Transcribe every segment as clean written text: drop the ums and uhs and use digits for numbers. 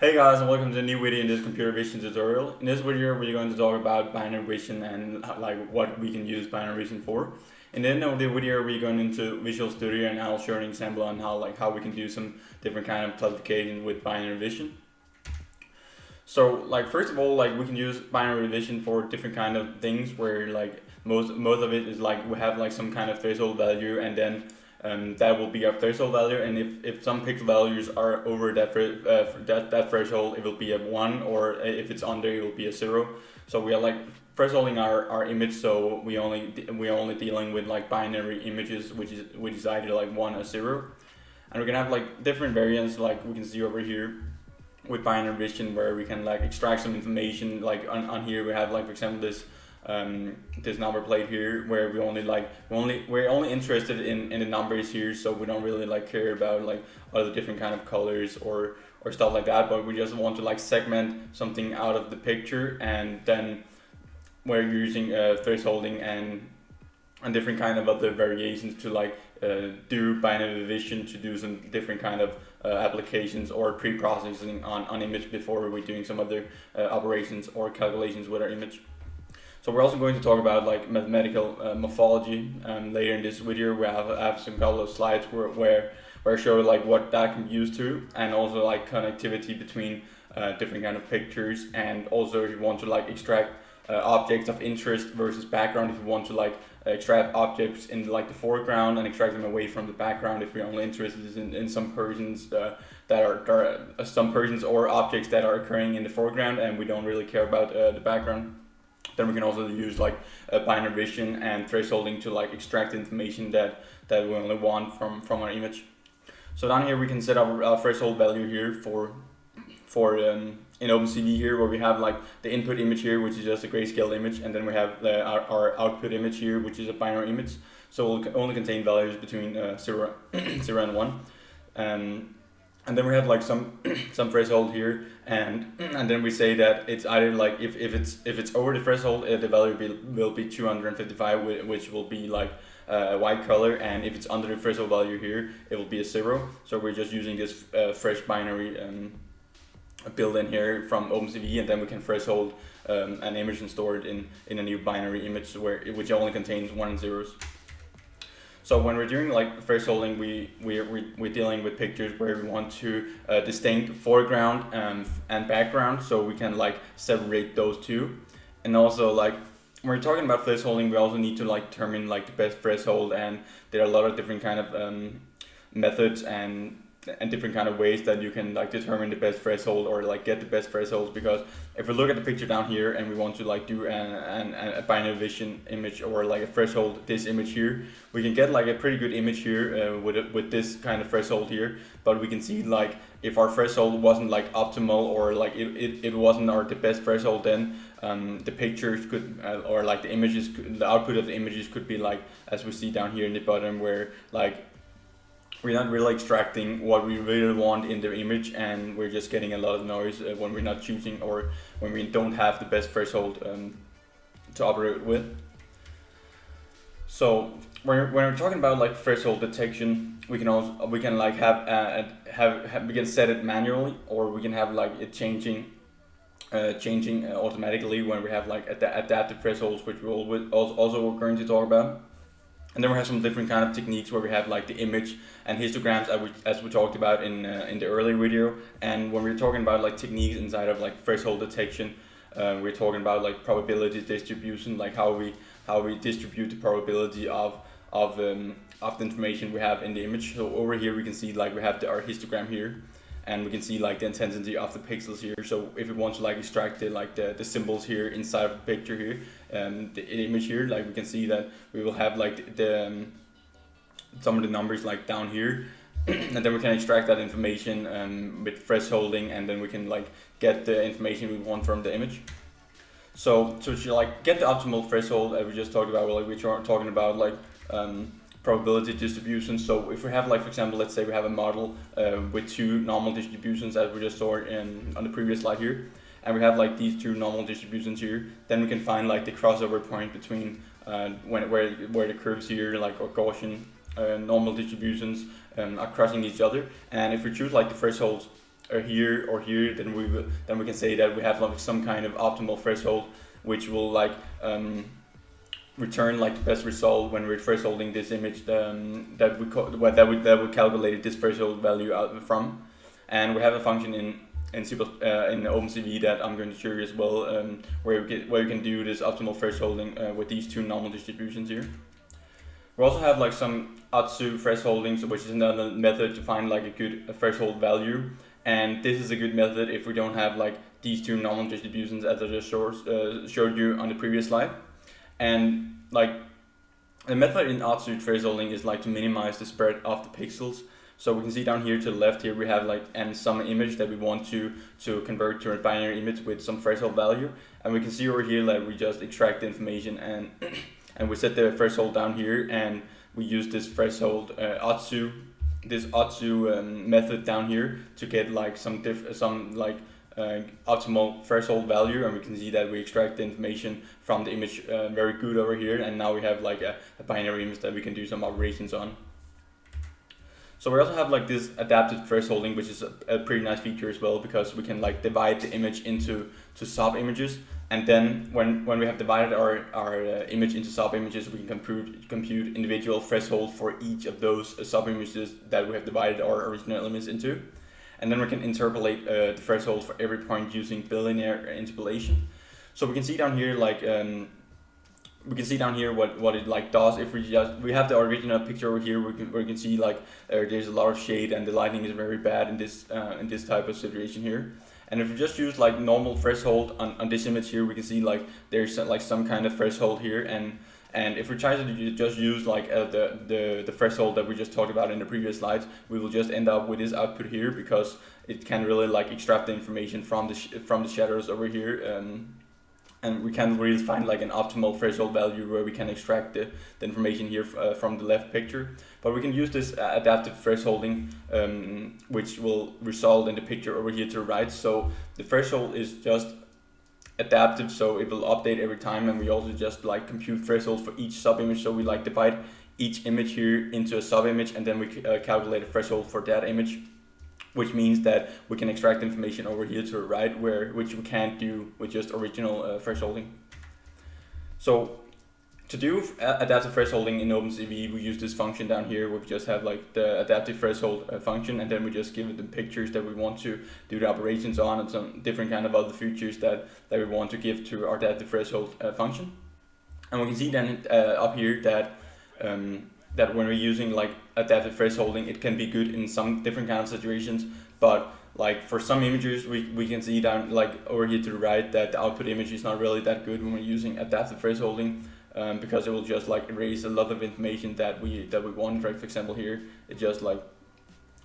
Hey guys, and welcome to a new video in this computer vision tutorial. In this video we're going to talk about binary vision and what we can use binary vision for. In the end of the video we're going into Visual Studio and I'll show an example on how we can do some different kind of classification with binary vision. So first of all, we can use binary vision for different kind of things where most of it is we have some kind of threshold value, and then that will be our threshold value, and if some pixel values are over that threshold, it will be a 1, or if it's under, it will be a 0. So we are thresholding our image, so we're only dealing with binary images, which is either 1 or 0. And we can have different variants, like we can see over here with binary vision, where we can extract some information. On here we have for example this number plate here, where we're only interested in the numbers here, so we don't really care about other different kind of colors or stuff like that, but we just want to segment something out of the picture, and then we're using thresholding and different kind of other variations to do binary vision to do some different kind of applications or pre-processing on image before we're doing some other operations or calculations with our image. So we're also going to talk about mathematical morphology later in this video. We have some couple of slides where I show what that can be used to, and also connectivity between different kind of pictures, and also if you want to extract objects of interest versus background, if you want to extract objects in the foreground and extract them away from the background, if you're only interested in some persons some persons or objects that are occurring in the foreground and we don't really care about the background. Then we can also use binary vision and thresholding to extract information that we only want from our image. So down here we can set up our threshold value here for in OpenCV here, where we have the input image here, which is just a grayscale image, and then we have our output image here, which is a binary image. So it will only contain values between 0 and 1. And then we have some threshold here, and then we say that it's either if it's over the threshold, the value will be 255, which will be a white color, and if it's under the threshold value here, it will be a 0. So we're just using this fresh binary built in here from OpenCV, and then we can threshold an image and store it in a new binary image which only contains 1 and 0s. So when we're doing thresholding, we're dealing with pictures where we want to distinct foreground and background, so we can separate those two. And also when we're talking about thresholding, we also need to determine the best threshold, and there are a lot of different kind of methods and different kind of ways that you can determine the best threshold or get the best thresholds. Because if we look at the picture down here and we want to do a binary vision image or a threshold this image here, we can get a pretty good image here with this kind of threshold here. But we can see if our threshold wasn't optimal, or it wasn't the best threshold, then the pictures could or the images, the output of the images could be as we see down here in the bottom, where we're not really extracting what we really want in the image, and we're just getting a lot of noise when we're not choosing, or when we don't have the best threshold to operate with. So when we're talking about threshold detection, we can we can set it manually, or we can have it changing automatically when we have adaptive thresholds, which we're also going to talk about. And then we have some different kind of techniques where we have the image and histograms, as we talked about in the earlier video. And when we're talking about techniques inside of threshold detection, we're talking about probability distribution, how we distribute the probability of the information we have in the image. So over here we can see we have our histogram here, and we can see the intensity of the pixels here. So if we want to extract the symbols here inside of the picture here, the image here, we can see that we will have some of the numbers down here, and then we can extract that information with thresholding, and then we can get the information we want from the image. So to get the optimal threshold, as we just talked about, we're talking about probability distribution. So if we have for example, let's say we have a model with two normal distributions, as we just saw on the previous slide here, and we have these two normal distributions here, then we can find the crossover point between where the curves here or Gaussian normal distributions are crossing each other. And if we choose the thresholds here or here, then we can say that we have like some kind of optimal threshold, which will like return like the best result when we're thresholding this image that we calculated this threshold value out from. And we have a function in OpenCV that I'm going to show you as well, where you can do this optimal thresholding with these two normal distributions here. We also have like some Atsu thresholding, which is another method to find like a good threshold value. And this is a good method if we don't have like these two normal distributions as I just showed you on the previous slide. And like the method in Atsu thresholding is like to minimize the spread of the pixels. So we can see down here to the left here we have like some image that we want to convert to a binary image with some threshold value, and we can see over here that we just extract the information and we set the threshold down here, and we use this threshold Atsu method down here to get like some optimal threshold value, and we can see that we extract the information from the image very good over here, and now we have like a binary image that we can do some operations on. So we also have like this adaptive thresholding, which is a pretty nice feature as well, because we can like divide the image into sub images, and then when we have divided our image into sub images, we can compute individual thresholds for each of those sub images that we have divided our original image into, and then we can interpolate the thresholds for every point using bilinear interpolation. So we can see down here like what it like does if we have the original picture over here, where we can see like there's a lot of shade and the lighting is very bad in this type of situation here. And if we just use like normal threshold on this image here, we can see like there's like some kind of threshold here, and if we try to just use like the threshold that we just talked about in the previous slides, we will just end up with this output here, because it can really like extract the information from the shadows over here, and we can really find like an optimal threshold value where we can extract the information here from the left picture. But we can use this adaptive thresholding, which will result in the picture over here to the right. So the threshold is just adaptive, so it will update every time, and we also just like compute thresholds for each sub-image. So we like divide each image here into a sub-image, and then we calculate a threshold for that image, which means that we can extract information over here to the right, which we can't do with just original thresholding. So to do adaptive thresholding in OpenCV, we use this function down here, where we just have like the adaptive threshold function, and then we just give it the pictures that we want to do the operations on, and some different kind of other features that we want to give to our adaptive threshold function. And we can see then up here that when we're using like adaptive thresholding, it can be good in some different kind of situations, but like for some images we can see down like over here to the right that the output image is not really that good when we're using adaptive thresholding, because it will just like erase a lot of information that we want. Right, for example here, it just like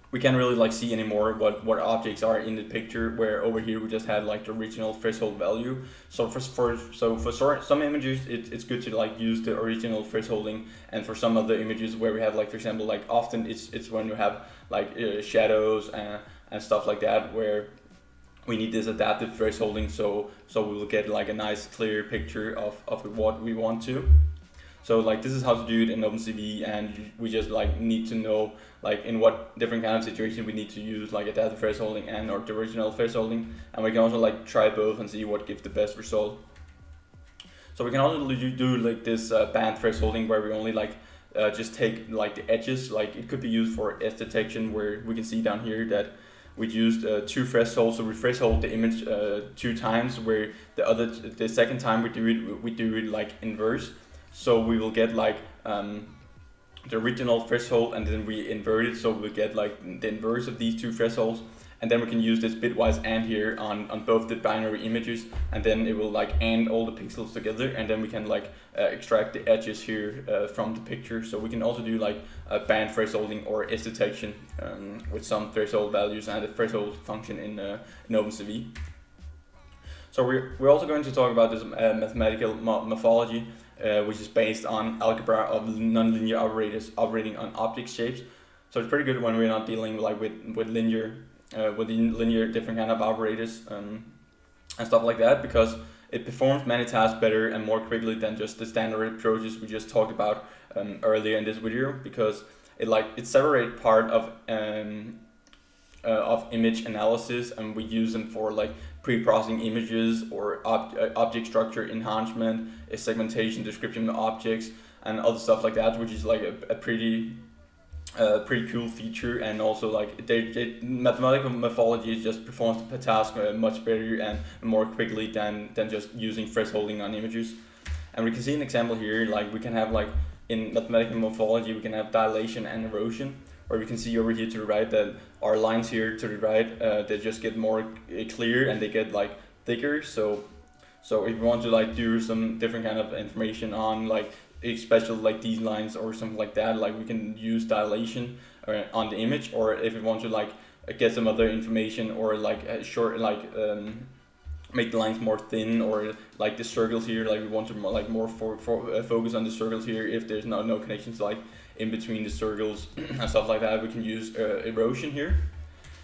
we can't really like see anymore what objects are in the picture, where over here we just had like the original threshold value. So for some images it's good to like use the original thresholding, and for some other images where we have like, for example, like often it's when we have like shadows and stuff like that, where we need this adaptive thresholding, so we will get like a nice clear picture of what we want to. So like this is how to do it in OpenCV, and we just like need to know like in what different kind of situation we need to use like adaptive thresholding and or the original thresholding, and we can also like try both and see what gives the best result. So we can also do like this band thresholding, where we only like just take like the edges. Like it could be used for edge detection, where we can see down here that we used two thresholds. So we threshold the image 2 times, where the second time we do it like inverse. So we will get like the original threshold, and then we invert it, so we get like the inverse of these 2 thresholds, and then we can use this bitwise AND here on both the binary images, and then it will like AND all the pixels together, and then we can like extract the edges here from the picture. So we can also do like band thresholding or edge detection with some threshold values and a threshold function in OpenCV. So we're also going to talk about this mathematical morphology, which is based on algebra of nonlinear operators operating on object shapes. So it's pretty good when we're not dealing like with linear different kind of operators and stuff like that, because it performs many tasks better and more quickly than just the standard approaches we just talked about earlier in this video, because it separates part of of image analysis, and we use them for like pre-processing images or object structure enhancement, segmentation, description of objects, and other stuff like that, which is like a pretty cool feature. And also like mathematical morphology just performs the task much better and more quickly than just using thresholding on images. And we can see an example here, like we can have like in mathematical morphology we can have dilation and erosion, where we can see over here to the right that our lines here to the right they just get more clear and they get like thicker. So if we want to like do some different kind of information on like especially like these lines or something like that, like we can use dilation on the image. Or if we want to like get some other information or like short like make the lines more thin, or like the circles here, like we want to more focus on the circles here if there's no connections like in between the circles and stuff like that, we can use erosion here.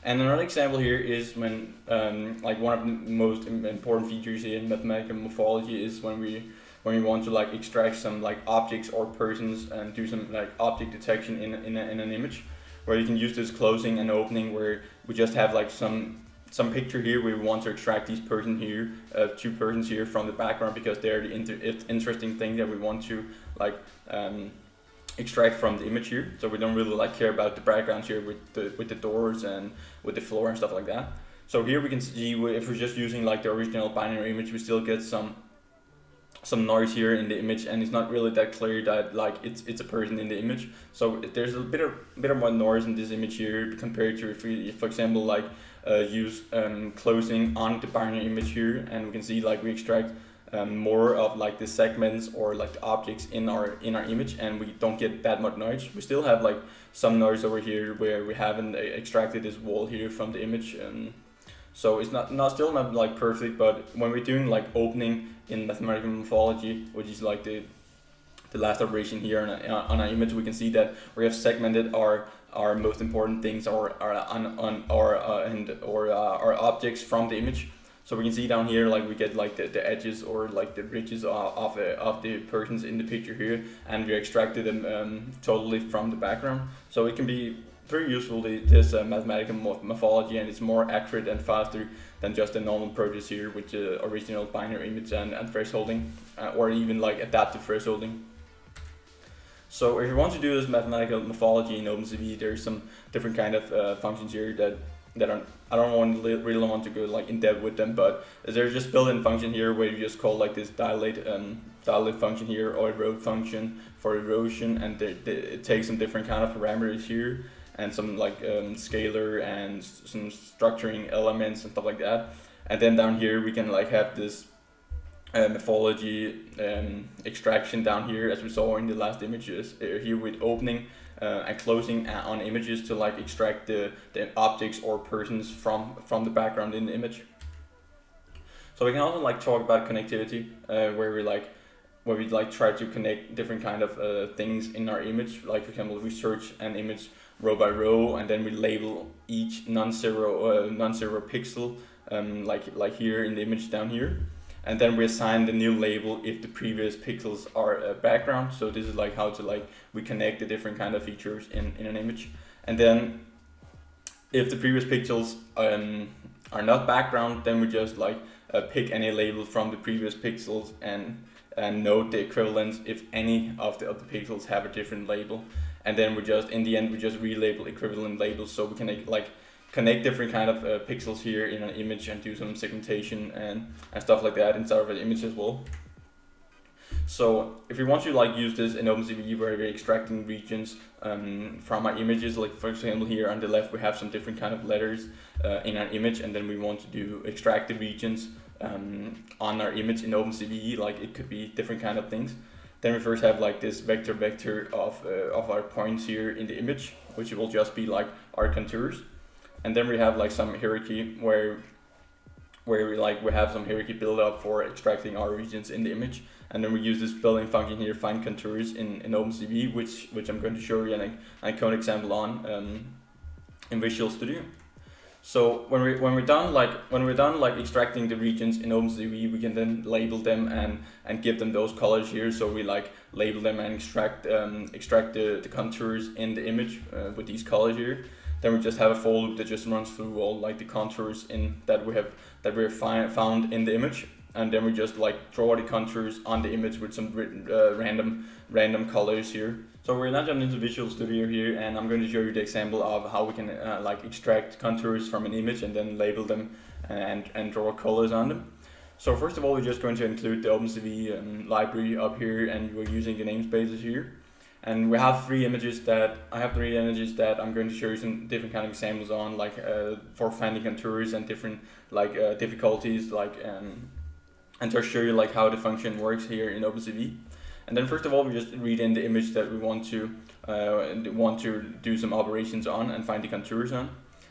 And another example here is when like one of the most important features here in mathematical morphology is when we want to like extract some like objects or persons and do some like object detection in an image, where you can use this closing and opening, where we just have like some picture here where we want to extract these person here, two persons here from the background, because they're the interesting thing that we want to like extract from the image here. So we don't really like care about the backgrounds here with the doors and with the floor and stuff like that. So here we can see if we're just using like the original binary image, we still get some noise here in the image, and it's not really that clear that like it's a person in the image. So there's a bit of more noise in this image here compared to if we, for example, like use closing on the binary image here, and we can see like we extract more of like the segments or like the objects in our image, and we don't get that much noise. We still have like some noise over here where we haven't extracted this wall here from the image. So it's still not like perfect, but when we're doing like opening in mathematical morphology, which is like the last operation here on our image, we can see that we have segmented our most important things or our objects from the image. So we can see down here like we get like the edges or like the ridges of the persons in the picture here, and we extracted them totally from the background. So it can be very useful, this mathematical morphology, and it's more accurate and faster than just the normal approaches here with the original binary image and thresholding, or even like adaptive thresholding. So if you want to do this mathematical morphology in OpenCV, there's some different kind of functions here that are, I don't really want to go like in depth with them, but there's just built-in function here where you just call like this dilate function here, or erode function for erosion, and it takes some different kind of parameters here, and some like scalar and some structuring elements and stuff like that. And then down here we can like have this morphology extraction down here, as we saw in the last images here, with opening and closing on images to like extract the objects or persons from the background in the image. So we can also like talk about connectivity, where we try to connect different kind of things in our image. Like for example, we search an image row by row, and then we label each non-zero pixel, like here in the image down here, and then we assign the new label if the previous pixels are background. So this is like how to we connect the different kind of features in an image. And then if the previous pixels are not background, then we just pick any label from the previous pixels and note the equivalence if any of the other pixels have a different label. And then in the end we just relabel equivalent labels, so we can connect different kind of pixels here in an image and do some segmentation and stuff like that inside of an image as well. So if we want to use this in OpenCV, where we're extracting regions from our images, like for example here on the left we have some different kind of letters in our image, and then we want to extract the regions on our image in OpenCV, it could be different kind of things. Then we first have this vector of our points here in the image, which will just be our contours. And then we have some hierarchy where we have some hierarchy built up for extracting our regions in the image. And then we use this built-in function here, find contours in OpenCV, which I'm going to show you an iconic example on in Visual Studio. So when we're done extracting the regions in OpenCV, we can then label them and give them those colors here. So we label them and extract the contours in the image with these colors here. Then we just have a for loop that just runs through all like the contours in that we have found in the image, and then we just like draw the contours on the image with some random colors here. So we're now jumping into Visual Studio here, and I'm going to show you the example of how we can like extract contours from an image and then label them and draw colors on them. So first of all, we're just going to include the OpenCV library up here, and we're using the namespaces here. And we have three images that I'm going to show you some different kind of examples on, like for finding contours and different like difficulties, like and to show you like how the function works here in OpenCV. And then first of all, we just read in the image that we want to do some operations on and find the contours on.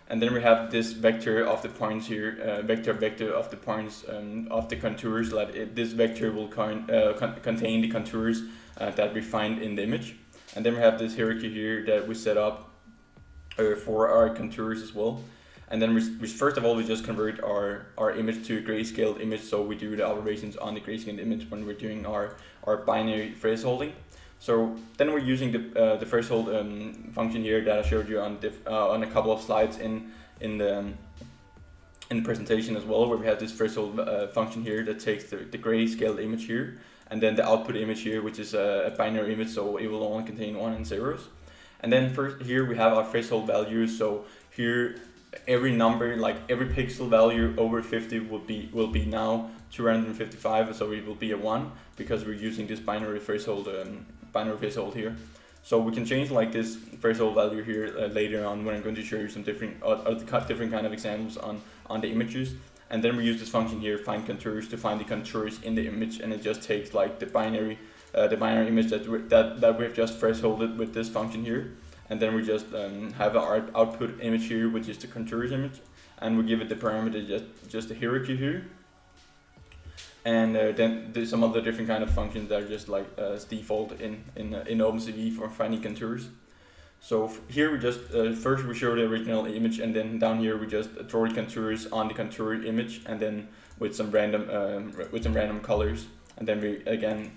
And then we have this vector of the points here, vector of the points of the contours. Like this vector will contain the contours that we find in the image. And then we have this hierarchy here that we set up for our contours as well. And then we first of all, we just convert our image to a grayscale image, so we do the operations on the grayscale image when we're doing our binary thresholding. So then we're using the threshold function here that I showed you on a couple of slides in the presentation as well, where we have this threshold function here that takes the grayscale image here, and then the output image here, which is a binary image, so it will only contain 1 and zeros. And then first here we have our threshold values. So here every number, like every pixel value over 50 will be now 255, so it will be a 1 because we're using this binary threshold here. So we can change like this threshold value here later on when I'm going to show you some different kind of examples on the images. And then we use this function here, find contours, to find the contours in the image, and it just takes like the binary image that we have just thresholded with this function here. And then we just have our output image here, which is the contours image, and we give it the parameter just a hierarchy here. And then there's some other different kind of functions that are just like as default in OpenCV for finding contours. So here we just first we show the original image, and then down here we just draw the contours on the contour image, and then with some random colors. And then we again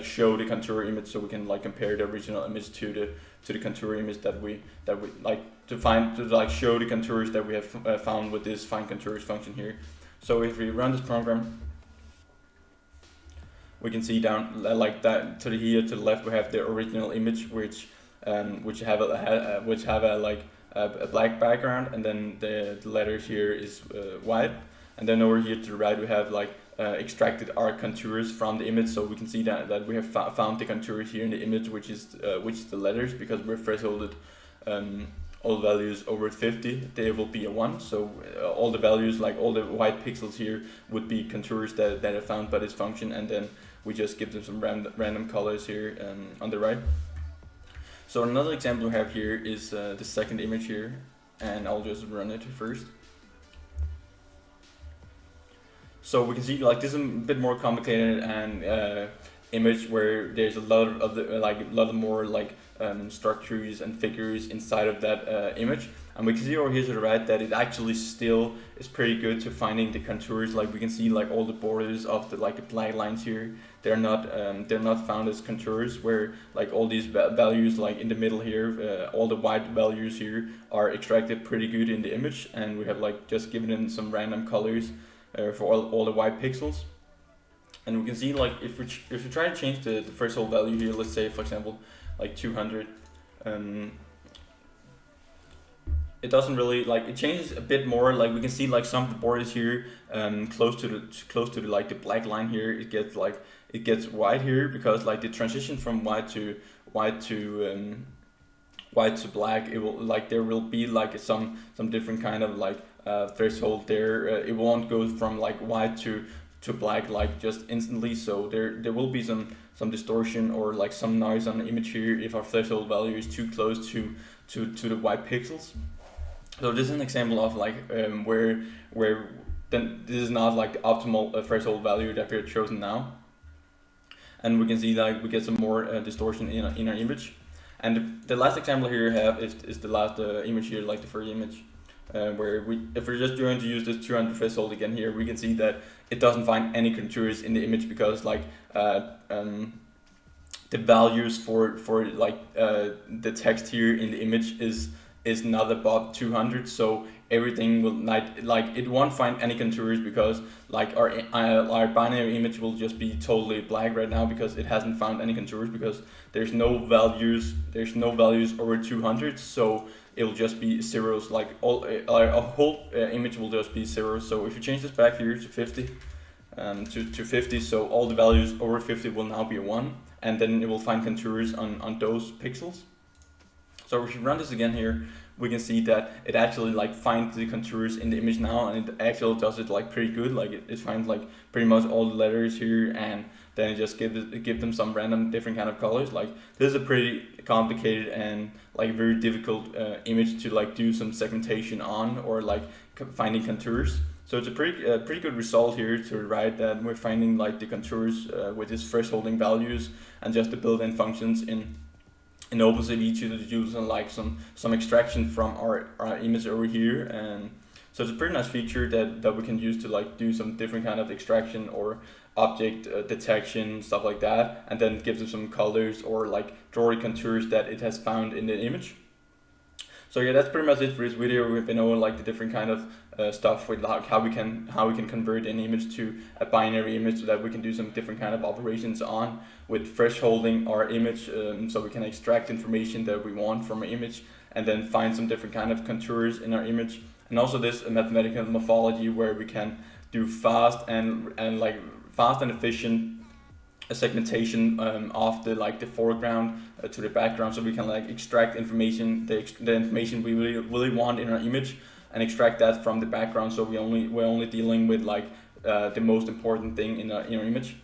show the contour image, so we can like compare the original image to the contour image that we like to show the contours that we have found with this find contours function here. So if we run this program, we can see down like that to the left we have the original image, which have a black background, and then the letters here is white. And then over here to the right we have like extracted our contours from the image, so we can see that we have found the contours here in the image, which is the letters, because we're thresholded all values over 50, they will be a 1. So all the values, like all the white pixels here, would be contours that are found by this function, and then we just give them some random colors here on the right. So another example we have here is the second image here, and I'll just run it first. So we can see like this is a bit more complicated and image where there's a lot of more structures and figures inside of that image, and we can see over here to the right that it actually still is pretty good to finding the contours. Like we can see like all the borders of the black lines here, they're not found as contours, where like all these values like in the middle here, all the white values here are extracted pretty good in the image, and we have like just given in some random colors for all the white pixels. And we can see like if we try to change the threshold value here, let's say for example like 200, it doesn't really it changes a bit more. Like we can see like some of the borders here close to the black line here, it gets white here, because like the transition from white to black, it will there will be like some different kind of threshold there. It won't go from like white to black like just instantly, so there will be some distortion or like some noise on the image here if our threshold value is too close to the white pixels. So this is an example of where then this is not like the optimal threshold value that we have chosen now, and we can see that we get some more distortion in our image. And the last example here we have is the last image here, like the first image, where if we're just going to use this 200 threshold again here, we can see that it doesn't find any contours in the image, because the values for the text here in the image is is not above 200, so everything will like it won't find any contours, because like our binary image will just be totally black right now because it hasn't found any contours, because there's no values over 200, so it will just be zeros. Like a whole image will just be zeros. So if you change this back here to 50, to 50, so all the values over 50 will now be a 1, and then it will find contours on those pixels. So if you run this again here, we can see that it actually like finds the contours in the image now, and it actually does it like pretty good. Like it finds like pretty much all the letters here, and then it just give them some random different kind of colors. Like this is a pretty complicated and like very difficult image to like do some segmentation on, or like finding contours. So it's a pretty good result here to write that we're finding like the contours with this thresholding values, and just the built-in functions in OpenCV to use like some extraction from our image over here. And so it's a pretty nice feature that we can use to like do some different kind of extraction or object detection, stuff like that, and then gives it some colors or like draw the contours that it has found in the image. So yeah, that's pretty much it for this video. We've been over like the different kind of stuff with like how we can convert an image to a binary image, so that we can do some different kind of operations on with thresholding our image, so we can extract information that we want from an image, and then find some different kind of contours in our image. And also this mathematical morphology, where we can do fast and efficient segmentation of the foreground to the background, so we can like extract information, the information we really want in our image, and extract that from the background, so we're only dealing with like the most important thing in our image.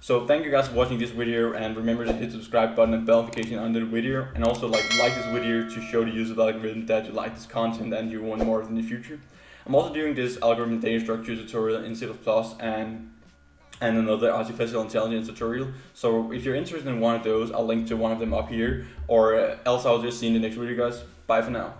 So thank you guys for watching this video, and remember to hit the subscribe button and bell notification under the video, and also like this video to show the user algorithm that you like this content and you want more of in the future. I'm also doing this algorithm data structure tutorial in C++ and another artificial intelligence tutorial. So if you're interested in one of those, I'll link to one of them up here, or else I'll just see you in the next video, guys. Bye for now.